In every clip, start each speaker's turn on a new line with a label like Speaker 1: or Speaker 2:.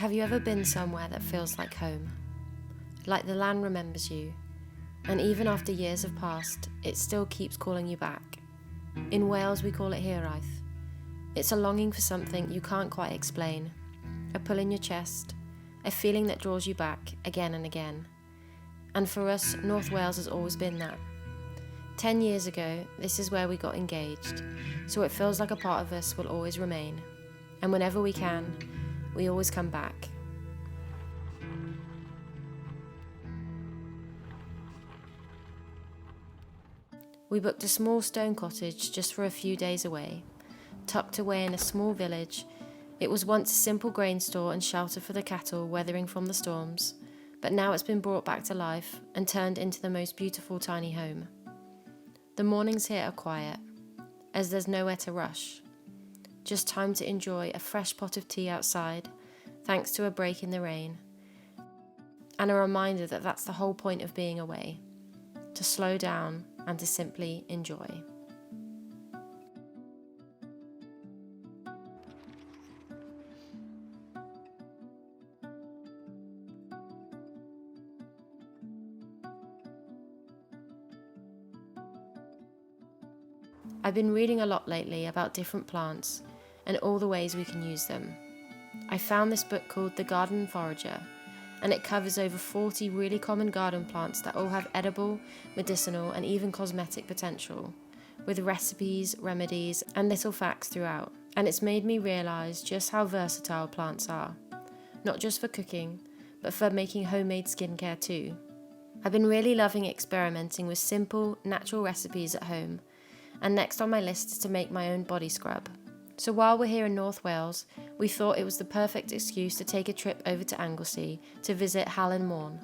Speaker 1: Have you ever been somewhere that feels like home? Like the land remembers you, and even after years have passed, it still keeps calling you back. In Wales we call it hiraeth. It's a longing for something you can't quite explain, a pull in your chest, a feeling that draws you back again and again. And for us, North Wales has always been that. 10 years ago, this is where we got engaged, so it feels like a part of us will always remain. And whenever we can, we always come back. We booked a small stone cottage just for a few days away. Tucked away in a small village, it was once a simple grain store and shelter for the cattle weathering from the storms, but now it's been brought back to life and turned into the most beautiful tiny home. The mornings here are quiet, as there's nowhere to rush. Just time to enjoy a fresh pot of tea outside, thanks to a break in the rain, and a reminder that that's the whole point of being away, to slow down and to simply enjoy. I've been reading a lot lately about different plants and all the ways we can use them. I found this book called The Garden Forager, and it covers over 40 really common garden plants that all have edible, medicinal, and even cosmetic potential, with recipes, remedies, and little facts throughout. And it's made me realise just how versatile plants are, not just for cooking, but for making homemade skincare too. I've been really loving experimenting with simple, natural recipes at home, and next on my list is to make my own body scrub. So while we're here in North Wales, we thought it was the perfect excuse to take a trip over to Anglesey to visit Halen Môn,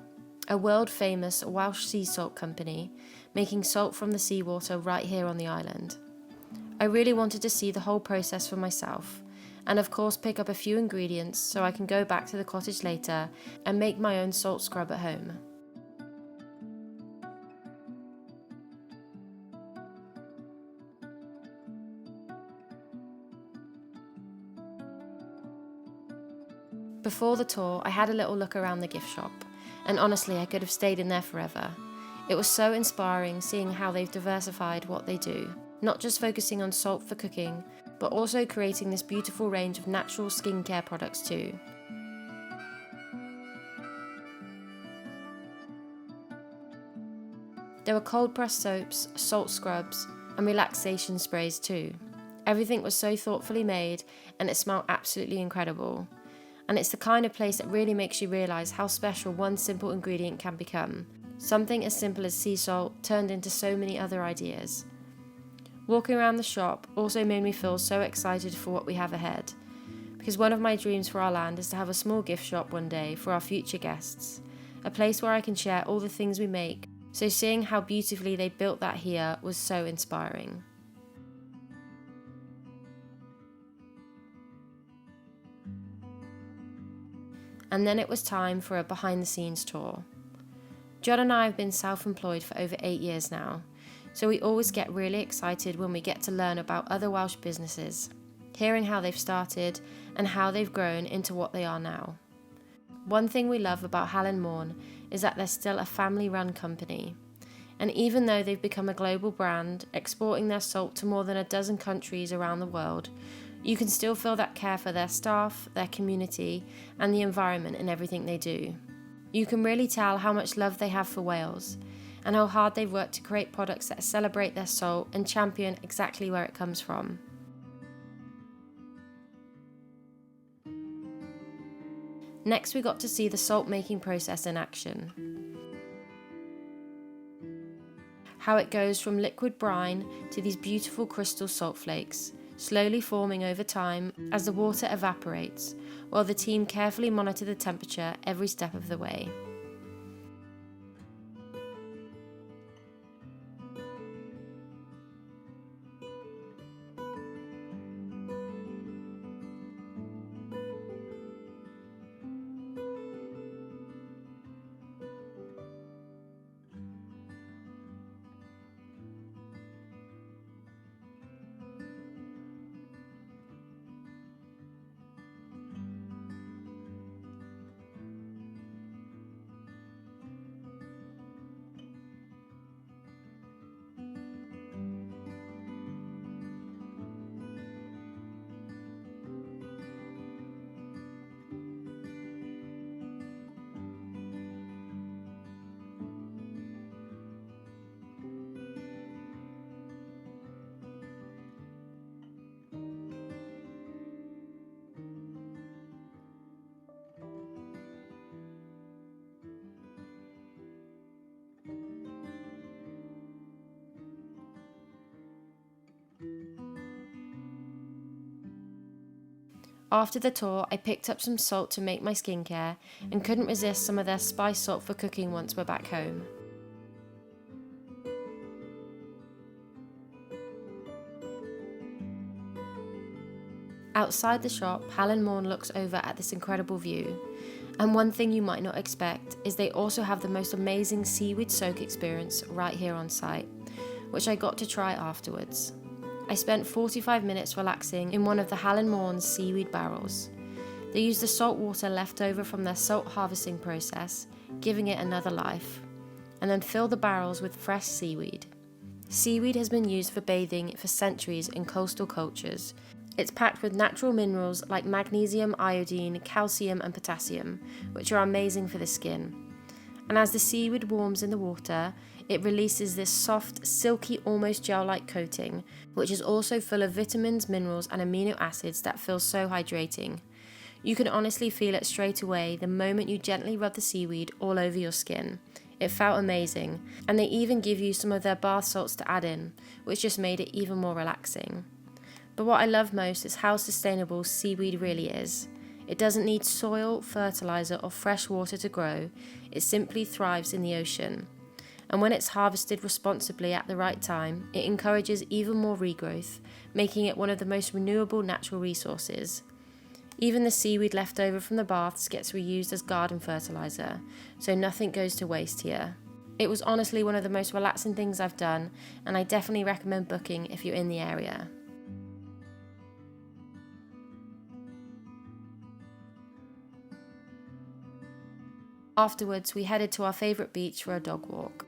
Speaker 1: a world-famous Welsh sea salt company making salt from the seawater right here on the island. I really wanted to see the whole process for myself, and of course pick up a few ingredients so I can go back to the cottage later and make my own salt scrub at home. Before the tour, I had a little look around the gift shop, and honestly I could have stayed in there forever. It was so inspiring seeing how they've diversified what they do, not just focusing on salt for cooking, but also creating this beautiful range of natural skincare products too. There were cold pressed soaps, salt scrubs, and relaxation sprays too. Everything was so thoughtfully made, and it smelled absolutely incredible. And it's the kind of place that really makes you realise how special one simple ingredient can become. Something as simple as sea salt turned into so many other ideas. Walking around the shop also made me feel so excited for what we have ahead, because one of my dreams for our land is to have a small gift shop one day for our future guests, a place where I can share all the things we make, so seeing how beautifully they built that here was so inspiring. And then it was time for a behind-the-scenes tour. John and I have been self-employed for over 8 years now, so we always get really excited when we get to learn about other Welsh businesses, hearing how they've started and how they've grown into what they are now. One thing we love about Halen Môn is that they're still a family-run company, and even though they've become a global brand, exporting their salt to more than a dozen countries around the world, you can still feel that care for their staff, their community, and the environment in everything they do. You can really tell how much love they have for Wales, and how hard they've worked to create products that celebrate their salt and champion exactly where it comes from. Next, we got to see the salt making process in action. How it goes from liquid brine to these beautiful crystal salt flakes, slowly forming over time as the water evaporates, while the team carefully monitor the temperature every step of the way. After the tour, I picked up some salt to make my skincare and couldn't resist some of their spice salt for cooking once we're back home. Outside the shop, Halen Môn looks over at this incredible view, and one thing you might not expect is they also have the most amazing seaweed soak experience right here on site, which I got to try afterwards. I spent 45 minutes relaxing in one of the Halen Môn seaweed barrels. They use the salt water left over from their salt harvesting process, giving it another life, and then fill the barrels with fresh seaweed. Seaweed has been used for bathing for centuries in coastal cultures. It's packed with natural minerals like magnesium, iodine, calcium and potassium, which are amazing for the skin. And as the seaweed warms in the water, it releases this soft, silky, almost gel-like coating, which is also full of vitamins, minerals and amino acids that feel so hydrating. You can honestly feel it straight away the moment you gently rub the seaweed all over your skin. It felt amazing, and they even give you some of their bath salts to add in, which just made it even more relaxing. But what I love most is how sustainable seaweed really is. It doesn't need soil, fertilizer or fresh water to grow. It simply thrives in the ocean. And when it's harvested responsibly at the right time, it encourages even more regrowth, making it one of the most renewable natural resources. Even the seaweed left over from the baths gets reused as garden fertilizer, so nothing goes to waste here. It was honestly one of the most relaxing things I've done, and I definitely recommend booking if you're in the area. Afterwards, we headed to our favourite beach for a dog walk.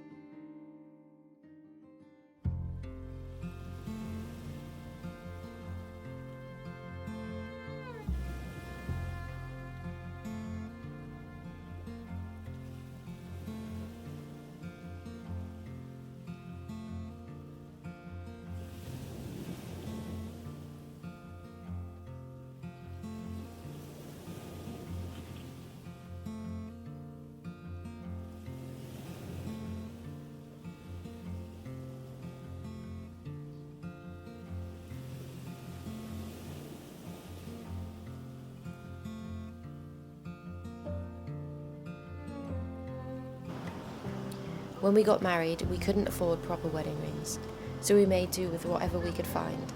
Speaker 1: When we got married, we couldn't afford proper wedding rings, so we made do with whatever we could find.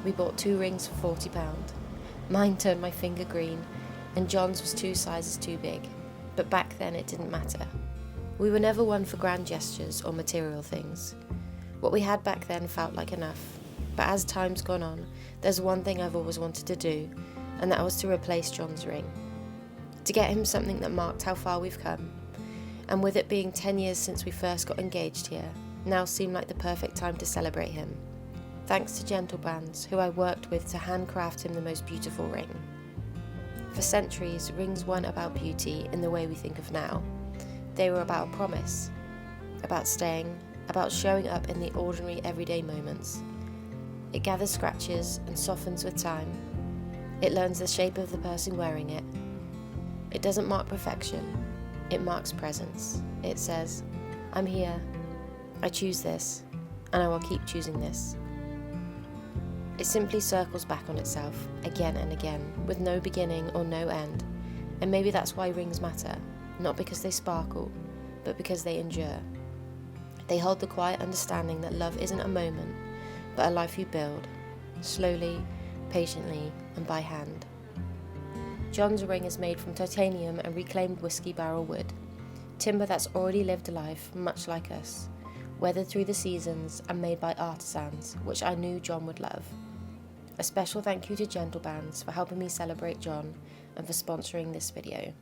Speaker 1: We bought 2 rings for £40. Mine turned my finger green, and John's was 2 sizes too big, but back then it didn't matter. We were never one for grand gestures or material things. What we had back then felt like enough, but as time's gone on, there's one thing I've always wanted to do, and that was to replace John's ring. To get him something that marked how far we've come. And with it being 10 years since we first got engaged here, now seemed like the perfect time to celebrate him. Thanks to Gentle Bands, who I worked with to handcraft him the most beautiful ring. For centuries, rings weren't about beauty in the way we think of now. They were about a promise, about staying, about showing up in the ordinary everyday moments. It gathers scratches and softens with time. It learns the shape of the person wearing it. It doesn't mark perfection. It marks presence. It says, I'm here, I choose this, and I will keep choosing this. It simply circles back on itself, again and again, with no beginning or no end. And maybe that's why rings matter, not because they sparkle, but because they endure. They hold the quiet understanding that love isn't a moment, but a life you build, slowly, patiently, and by hand. John's ring is made from titanium and reclaimed whiskey barrel wood, timber that's already lived a life much like us, weathered through the seasons and made by artisans, which I knew John would love. A special thank you to Gentle Bands for helping me celebrate John and for sponsoring this video.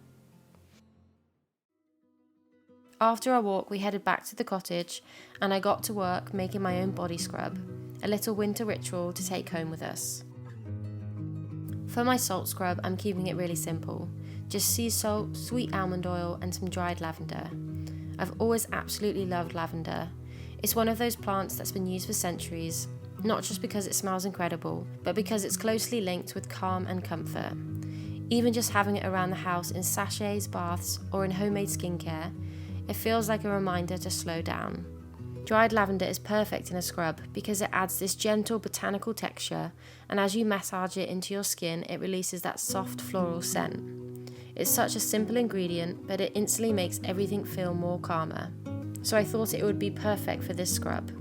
Speaker 1: After our walk, we headed back to the cottage and I got to work making my own body scrub, a little winter ritual to take home with us. For my salt scrub, I'm keeping it really simple. Just sea salt, sweet almond oil, and some dried lavender. I've always absolutely loved lavender. It's one of those plants that's been used for centuries, not just because it smells incredible, but because it's closely linked with calm and comfort. Even just having it around the house in sachets, baths, or in homemade skincare, it feels like a reminder to slow down. Dried lavender is perfect in a scrub because it adds this gentle botanical texture, and as you massage it into your skin, it releases that soft floral scent. It's such a simple ingredient, but it instantly makes everything feel more calmer. So I thought it would be perfect for this scrub.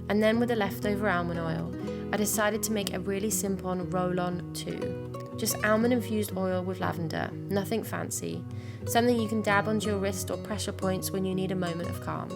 Speaker 1: And then with the leftover almond oil, I decided to make a really simple roll-on too. Just almond infused oil with lavender, nothing fancy, something you can dab onto your wrist or pressure points when you need a moment of calm.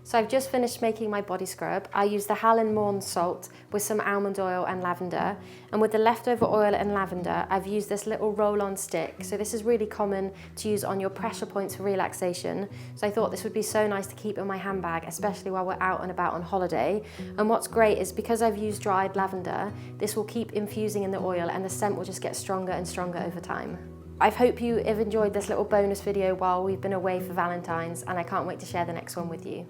Speaker 1: So I've just finished making my body scrub. I used the Halen Môn salt with some almond oil and lavender. And with the leftover oil and lavender, I've used this little roll-on stick. So this is really common to use on your pressure points for relaxation. So I thought this would be so nice to keep in my handbag, especially while we're out and about on holiday. And what's great is because I've used dried lavender, this will keep infusing in the oil and the scent will just get stronger and stronger over time. I hope you have enjoyed this little bonus video while we've been away for Valentine's, and I can't wait to share the next one with you.